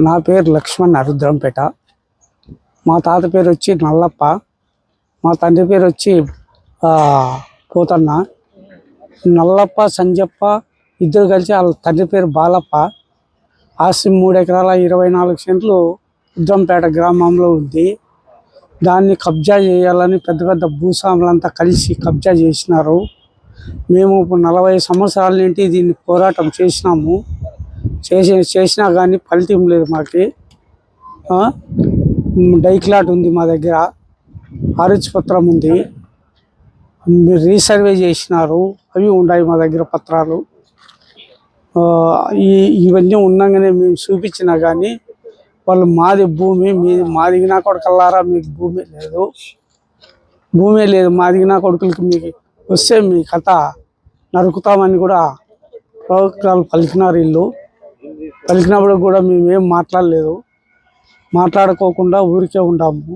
నా పేరు లక్ష్మణ్ రుద్రంపేట. మా తాత పేరు వచ్చి నల్లప్ప. మా తండ్రి పేరు వచ్చి పోతన్న. నల్లప్ప సంజప్ప ఇద్దరు కలిసి వాళ్ళ తండ్రి పేరు బాలప్ప. ఆస్తి 3 ఎకరాల 24 సెంట్లు రుద్రంపేట గ్రామంలో ఉంది. దాన్ని కబ్జా చేయాలని పెద్ద పెద్ద భూస్వాములంతా కలిసి కబ్జా చేసినారు. మేము ఇప్పుడు 40 సంవత్సరాల నుండి దీన్ని పోరాటం చేసినాము. చేసినా కానీ ఫలితం లేదు. మాకు డైక్లాట్ ఉంది, మా దగ్గర ఆర్హెచ్ పత్రం ఉంది, మీరు రీసర్వే చేసినారు, అవి ఉన్నాయి మా దగ్గర పత్రాలు. ఇవన్నీ ఉండగానే మేము చూపించినా కానీ వాళ్ళు మాది భూమి మాదిగినా కొడుకల్లారా, మీకు భూమి లేదు, మాదిగినా కొడుకులకి మీకు వస్తే మీ కథ నరుకుతామని కూడా ప్రవక్తలు పలికినారు. వీళ్ళు పలికినప్పుడు కూడా మేమేం మాట్లాడలేదు. మాట్లాడుకోకుండా ఊరికే ఉంటాము.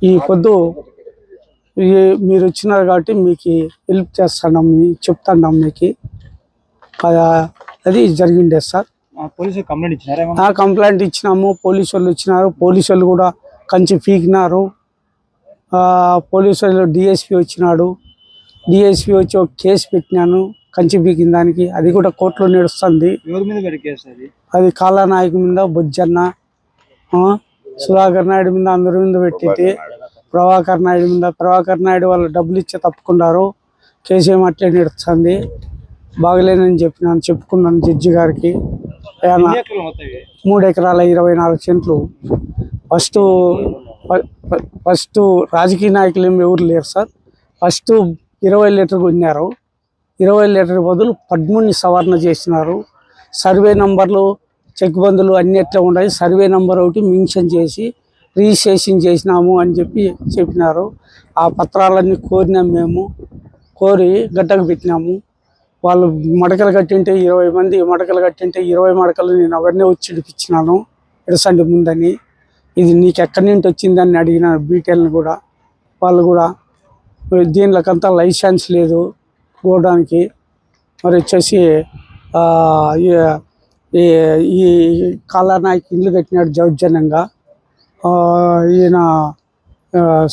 ఈ పొద్దు మీరు వచ్చినారు కాబట్టి మీకు హెల్ప్ చేస్తున్నాం, చెప్తున్నాం మీకు. అది జరిగిండే సార్. కంప్లైంట్ ఇచ్చినాము, పోలీసు వాళ్ళు వచ్చినారు. పోలీసు వాళ్ళు కూడా కంచి పీకినారు. పోలీసు వాళ్ళు డిఎస్పీ వచ్చినాడు. డిఎస్పీ వచ్చి ఒక కేసు పెట్టినాను కంచి పీకిన దానికి. అది కూడా కోర్టులో నడుస్తుంది. అది కాళానాయకు మీద, బొజ్జన్న, సుధాకర్ నాయుడు మీద, అందరి మీద పెట్టింది. ప్రభాకర్ నాయుడు మీద. ప్రభాకర్ నాయుడు వాళ్ళు డబ్బులు ఇచ్చే తప్పుకున్నారు. కేసు ఏమో అట్లే నడుస్తుంది. బాగలేనని చెప్పుకున్నాను జడ్జి గారికి. 3 ఎకరాల 24 సెంట్లు. ఫస్ట్ రాజకీయ నాయకులు ఏమి ఎవరు లేరు సార్. ఫస్ట్ 20 లీటర్లు కొన్నారు. 20 లీటర్ బదులు 13 సవరణ చేసినారు. సర్వే నంబర్లు, చెక్ బందులు అన్నీ ఎట్లా ఉన్నాయి. సర్వే నంబర్ ఒకటి మెన్షన్ చేసి రిజిస్ట్రేషన్ చేసినాము అని చెప్పినారు. ఆ పత్రాలన్నీ కోరినాం. మేము కోరి గడ్డకు పెట్టినాము. వాళ్ళు మడకలు కట్టింటే 20 మంది మడకలు కట్టింటే 20 మడకలు నేను అవన్నీ వచ్చి ఇడిపించినాను ఎడసండి ముందని. ఇది నీకు ఎక్కడి నుంచి వచ్చిందని అడిగినాను బీటెల్ని కూడా. వాళ్ళు కూడా దీనికంతా లైసెన్స్ లేదు పోవడానికి. మరి వచ్చేసి ఈ కాళానాయక్ ఇల్లు కట్టినాడు దౌర్జన్యంగా. ఈయన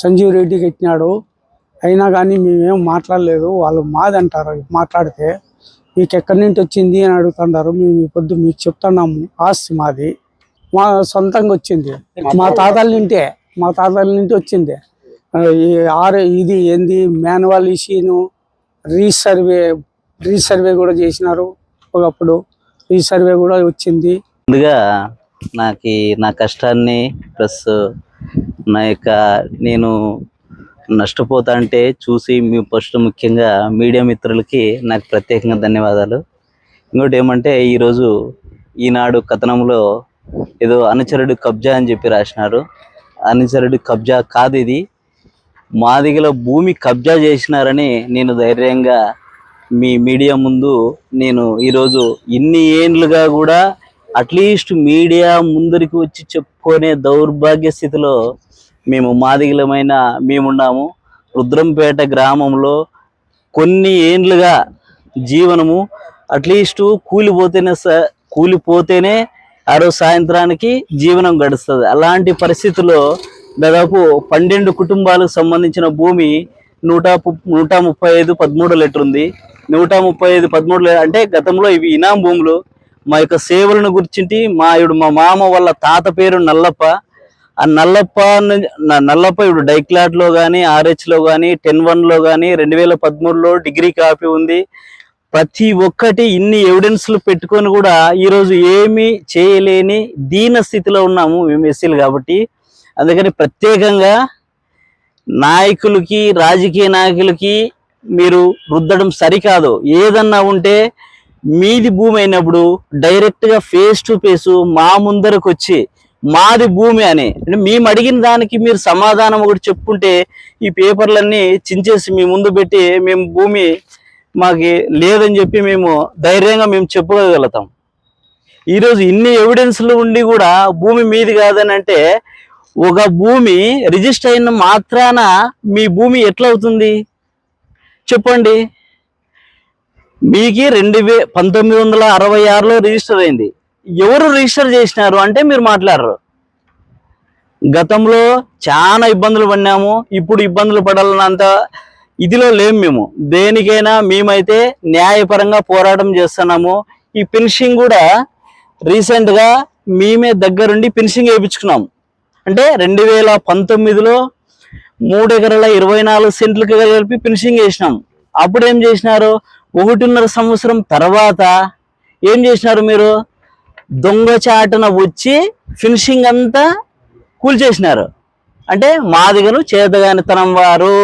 సంజీవ్ రెడ్డి కట్టినాడు. అయినా కానీ మేమేం మాట్లాడలేదు. వాళ్ళు మాది అంటారు. మాట్లాడితే మీకు ఎక్కడి నుంచి వచ్చింది అని అడుగుతున్నారు. మేము ఈ పొద్దు మీకు చెప్తున్నాము, ఆస్తి మాది, మా సొంతంగా వచ్చింది. మా తాతల నుండి వచ్చింది. ఇది ఏంది మాన్యువల్ ఇష్యూను రీసర్వే కూడా చేసినారు. ఒకప్పుడు రీసర్వే కూడా వచ్చింది. ముందుగా నా కష్టాన్ని ప్లస్ నేను నష్టపోతా అంటే చూసి మీ ఫస్ట్ ముఖ్యంగా మీడియా మిత్రులకి నాకు ప్రత్యేకంగా ధన్యవాదాలు. ఇంకోటి ఏమంటే ఈరోజు ఈనాడు కథనంలో ఏదో అనుచరుడు కబ్జా అని చెప్పి రాసినారు. అనుచరుడు కబ్జా కాదు, ఇది మాదిగల భూమి కబ్జా చేసినారని నేను ధైర్యంగా మీ మీడియా ముందు నేను ఈరోజు ఇన్ని ఏండ్లుగా కూడా అట్లీస్ట్ మీడియా ముందరికి వచ్చి చెప్పుకునే దౌర్భాగ్య స్థితిలో మేము మాదిగలమైన మేమున్నాము. రుద్రంపేట గ్రామంలో కొన్ని ఏండ్లుగా జీవనము అట్లీస్ట్ కూలిపోతేనే ఆ రోజు సాయంత్రానికి జీవనం గడుస్తుంది. అలాంటి పరిస్థితుల్లో దాదాపు 12 కుటుంబాలకు సంబంధించిన భూమి 135 13 లీటర్ ఉంది. 135 13 అంటే గతంలో ఇవి ఇనాం భూములు. మా యొక్క సేవలను గుర్చింటి మా మామ వాళ్ళ తాత పేరు నల్లప్ప. ఆ నల్లప్ప ఇప్పుడు డైక్లాట్లో కానీ, ఆర్హెచ్లో కానీ, 10-1లో కానీ, 2013లో డిగ్రీ కాపీ ఉంది. ప్రతి ఒక్కటి ఇన్ని ఎవిడెన్స్లు పెట్టుకొని కూడా ఈరోజు ఏమీ చేయలేని దీన స్థితిలో ఉన్నాము మేము ఎస్సీలు కాబట్టి. అందుకని ప్రత్యేకంగా నాయకులకి, రాజకీయ నాయకులకి మీరు రుద్దడం సరికాదు. ఏదన్నా ఉంటే మీది భూమి అయినప్పుడు డైరెక్ట్గా ఫేస్ టు ఫేస్ మా ముందరకు వచ్చి మాది భూమి అని అంటే మేము అడిగిన దానికి మీరు సమాధానం ఒకటి చెప్పుకుంటే ఈ పేపర్లన్నీ చించేసి మీ ముందు పెట్టి మేము భూమి మాకు లేదని చెప్పి మేము ధైర్యంగా మేము చెప్పుకోగలుగుతాం. ఈరోజు ఇన్ని ఎవిడెన్స్లు ఉండి కూడా భూమి మీది కాదని అంటే ఒక భూమి రిజిస్టర్ అయిన మాత్రాన మీ భూమి ఎట్లా అవుతుంది చెప్పండి. మీకు 1966లో రిజిస్టర్ అయింది. ఎవరు రిజిస్టర్ చేసినారు అంటే మీరు మాట్లాడరు. గతంలో చాలా ఇబ్బందులు పడినాము, ఇప్పుడు ఇబ్బందులు పడాలన్నంత ఇదిలో లేము మేము. దేనికైనా మేమైతే న్యాయపరంగా పోరాటం చేస్తున్నాము. ఈ పెన్షన్ కూడా రీసెంట్గా మేమే దగ్గరుండి పెన్షన్ వేయించుకున్నాం. అంటే 2019లో 3 ఎకరాల 24 సెంట్లకు కలిపి పెన్షన్ చేసినాం. అప్పుడు ఏం చేసినారు, 1.5 సంవత్సరం తర్వాత ఏం చేసినారు మీరు, దొంగచాటున వచ్చి ఫినిషింగ్ అంతా కూల్చేసినారు. అంటే మాదిగలు చేతగానితనం వారు,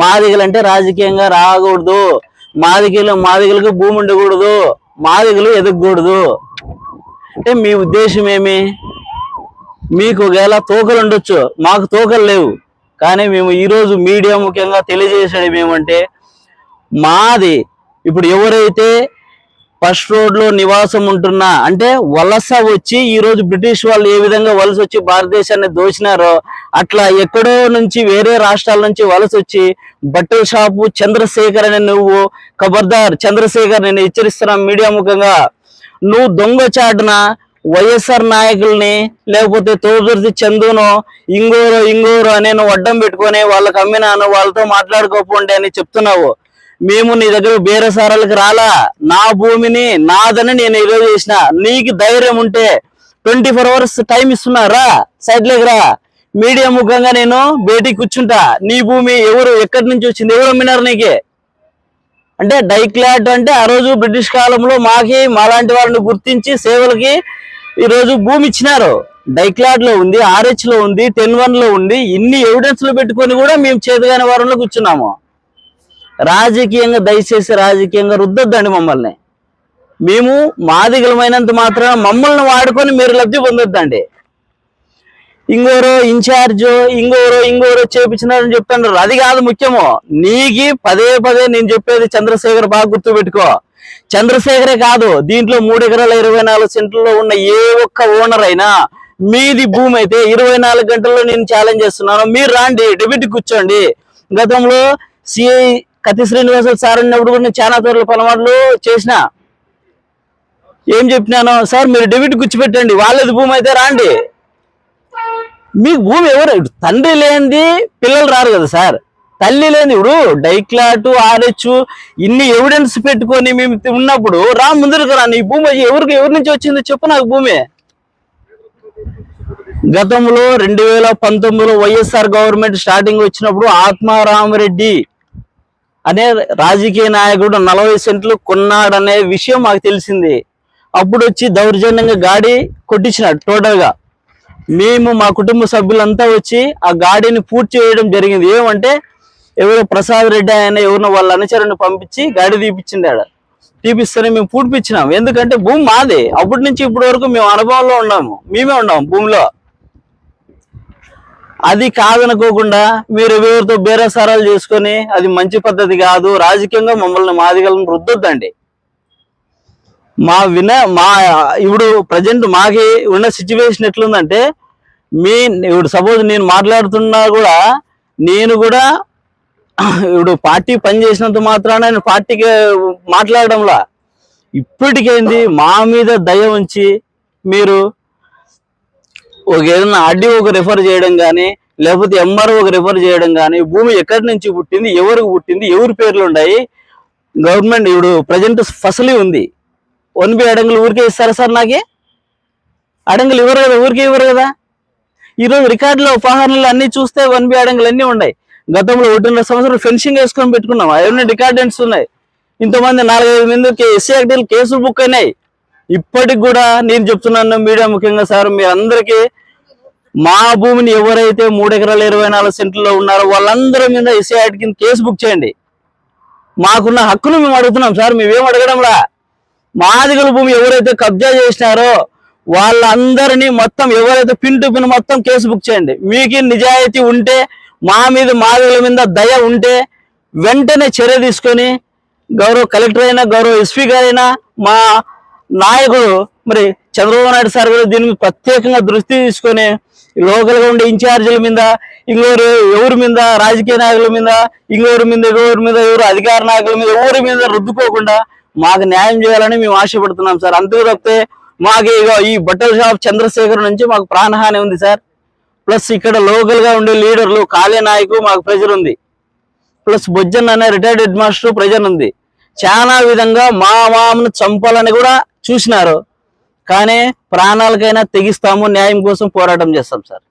మాదిగలు అంటే రాజకీయంగా రాకూడదు, మాదిగలకు భూమి ఉండకూడదు, మాదిగలు ఎదగకూడదు. అంటే మీ ఉద్దేశం ఏమి? మీకు ఒకవేళ తోకలు ఉండొచ్చు, మాకు తోకలు లేవు. కానీ మేము ఈరోజు మీడియా ముఖ్యంగా తెలియజేసేది ఏమంటే, మాది ఇప్పుడు ఎవరైతే ఫస్ట్ రోడ్లో నివాసం ఉంటున్నా అంటే వలస వచ్చి ఈరోజు బ్రిటిష్ వాళ్ళు ఏ విధంగా వలస వచ్చి భారతదేశాన్ని దోచినారో అట్లా ఎక్కడో నుంచి వేరే రాష్ట్రాల నుంచి వలస వచ్చి బట్టల షాపు చంద్రశేఖర్ అనే నువ్వు ఖబర్దార్ చంద్రశేఖర్, నేను హెచ్చరిస్తున్నా మీడియా ముఖంగా, నువ్వు దొంగచాటున వైఎస్ఆర్ నాయకుల్ని లేకపోతే తోజర్సి చందునో ఇంగోరో అనే నువ్వు అడ్డం పెట్టుకొని వాళ్ళకి అమ్మినాను, వాళ్ళతో మాట్లాడుకోపోండి అని చెప్తున్నావు. మేము నీ దగ్గర బేరసారాలకు రాలా, నా భూమిని నాదని నేను ఈరోజు చేసిన. నీకు ధైర్యం ఉంటే 24 hours టైం ఇస్తున్నారా, సైడ్ లేక రా, మీడియా ముఖంగా నేను భేటీ కూర్చుంటా. నీ భూమి ఎవరు ఎక్కడి నుంచి వచ్చింది, ఎవరు అమ్మినారు నీకే? అంటే డైక్లాట్ అంటే ఆ రోజు బ్రిటిష్ కాలంలో మాలాంటి వాళ్ళని గుర్తించి సేవలకి ఈరోజు భూమి ఇచ్చినారు. డైక్లాట్ లో ఉంది, RH లో ఉంది, 10-1 లో ఉంది. ఇన్ని ఎవిడెన్స్లు పెట్టుకొని కూడా మేము చేతగాని వారంలో కూర్చున్నాము. రాజకీయంగా దయచేసి రాజకీయంగా రుద్దొద్దండి మమ్మల్ని. మేము మాదిగలమైనంత మాత్రాన మమ్మల్ని వాడుకొని మీరు లబ్ధి పొందొద్దండి. ఇంగోరో ఇన్ఛార్జో ఇంగోరో చేపించినారని చెప్తున్నారు. అది కాదు ముఖ్యము. నీకి పదే నేను చెప్పేది చంద్రశేఖర్ బాగా గుర్తు పెట్టుకో. చంద్రశేఖరే కాదు, దీంట్లో 3 ఎకరాల 24 సెంట్లలో ఉన్న ఏ ఒక్క ఓనర్ అయినా మీది భూమి అయితే 24 గంటల్లో నేను ఛాలెంజ్ చేస్తున్నాను, మీరు రాండి, డెబిట్ కూర్చోండి. గతంలో సిఐ కత్తి శ్రీనివాసులు సార్ అన్నప్పుడు కూడా నేను చాలా చోట్ల పలమాటలు చేసిన. ఏం చెప్పినాను, సార్ మీరు డెబిట్ కూర్చోపెట్టండి, వాళ్ళది భూమి అయితే రాండి. మీకు భూమి ఎవరు, తండ్రి లేనిది పిల్లలు రారు కదా సార్, తల్లి లేని ఇప్పుడు డైక్లాటు RH ఇన్ని ఎవిడెన్స్ పెట్టుకొని మేము ఉన్నప్పుడు రా ముందుకు రా, నీ భూమి ఎవరి నుంచి వచ్చింది చెప్పు నాకు భూమి. గతంలో 2019లో వైఎస్ఆర్ గవర్నమెంట్ స్టార్టింగ్ వచ్చినప్పుడు ఆత్మారామరెడ్డి అనే రాజకీయ నాయకుడు 40 సెంట్లు కొన్నాడనే విషయం మాకు తెలిసింది. అప్పుడు వచ్చి దౌర్జన్యంగా గాడి కొట్టించినాడు టోటల్ గా. మేము మా కుటుంబ సభ్యులంతా వచ్చి ఆ గాడిని పూర్తి చేయడం జరిగింది. ఏమంటే ఎవరో ప్రసాద్ రెడ్డి ఆయన ఎవరినో వాళ్ళ అనుచరుని పంపించి గాడి తీపిస్తేనే మేము పూడ్పించినాం. ఎందుకంటే భూమి మాదే. అప్పటి నుంచి ఇప్పటి వరకు మేము అనుభవంలో ఉన్నాము, మేమే ఉన్నాము భూమిలో. అది కాదనుకోకుండా మీరు ఎవరితో బేరసారాలు చేసుకొని అది మంచి పద్ధతి కాదు. రాజకీయంగా మమ్మల్ని మాదిగలను రుద్దొద్దండి. ఇప్పుడు ప్రజెంట్ మాకి ఉన్న సిచ్యువేషన్ ఎట్లుందంటే, ఇప్పుడు సపోజ్ నేను మాట్లాడుతున్నా కూడా నేను కూడా ఇప్పుడు పార్టీ పని చేసినంత మాత్రాన నేను పార్టీకి మాట్లాడడంలా. ఇప్పటికేంది మా మీద దయ ఉంచి మీరు ఏదైనా RDOకి రెఫర్ చేయడం కానీ లేకపోతే MROకి రెఫర్ చేయడం కానీ, భూమి ఎక్కడి నుంచి పుట్టింది, ఎవరికి పుట్టింది, ఎవరి పేర్లు ఉన్నాయి, గవర్నమెంట్ ఇప్పుడు ప్రజెంట్ ఫసలి ఉంది, 1B అడంగులు ఊరికే ఇస్తారా సార్? నాకే అడంగులు ఇవ్వరు కదా, ఊరికే ఇవ్వరు కదా. ఈరోజు రికార్డులో ఉపాహరణలు అన్ని చూస్తే 1B అడంగులు అన్నీ ఉన్నాయి. గతంలో 1.5 సంవత్సరాలు ఫెన్సింగ్ వేసుకొని పెట్టుకున్నాం, అవన్నీ రికార్డెంట్స్ ఉన్నాయి. ఇంతమంది 4-5 మందికి SC యాక్టీలు కేసులు బుక్ అయినాయి. ఇప్పటికి కూడా నేను చెప్తున్నాను మీడియా ముఖ్యంగా సార్, మీ అందరికీ మా భూమిని ఎవరైతే 3 ఎకరాల 24 సెంట్లలో ఉన్నారో వాళ్ళందరి మీద SC యాక్ట్ కింద కేసు బుక్ చేయండి. మాకున్న హక్కును మేము అడుగుతున్నాం సార్, మేమేం అడగడంలా. మాదిగల భూమి ఎవరైతే కబ్జా చేసినారో వాళ్ళందరినీ మొత్తం ఎవరైతే పిన్ టు పిన్ మొత్తం కేసు బుక్ చేయండి. మీకు నిజాయితీ ఉంటే, మా మీద మాదిగల మీద దయ ఉంటే వెంటనే చర్య తీసుకొని గౌరవ కలెక్టర్ అయినా గౌరవ SP గారైనా మా నాయకుడు మరి చంద్రబాబు నాయుడు సార్ గారు దీని మీద ప్రత్యేకంగా దృష్టి తీసుకొని లోకల్గా ఉండే ఇన్ఛార్జీల మీద, ఎవరి మీద, రాజకీయ నాయకుల మీద, ఎవరి మీద ఎవరు అధికార నాయకుల మీద ఎవరి మీద రుద్దుకోకుండా మాకు న్యాయం చేయాలని మేము ఆశపడుతున్నాం సార్. అంతే తప్పితే మాకు ఇగో ఈ బట్టల షాప్ చంద్రశేఖర్ నుంచి మాకు ప్రాణహాని ఉంది సార్. ప్లస్ ఇక్కడ లోకల్ గా ఉండే లీడర్లు కాళీ నాయకు మాకు ప్రెజర్ ఉంది. ప్లస్ బొజ్జన్ అనే రిటైర్డ్ హెడ్ మాస్టర్ ప్రెజర్ ఉంది. చాలా విధంగా మా మామను చంపాలని కూడా చూసినారు. కానీ ప్రాణాలకైనా తెగిస్తాము, న్యాయం కోసం పోరాటం చేస్తాం సార్.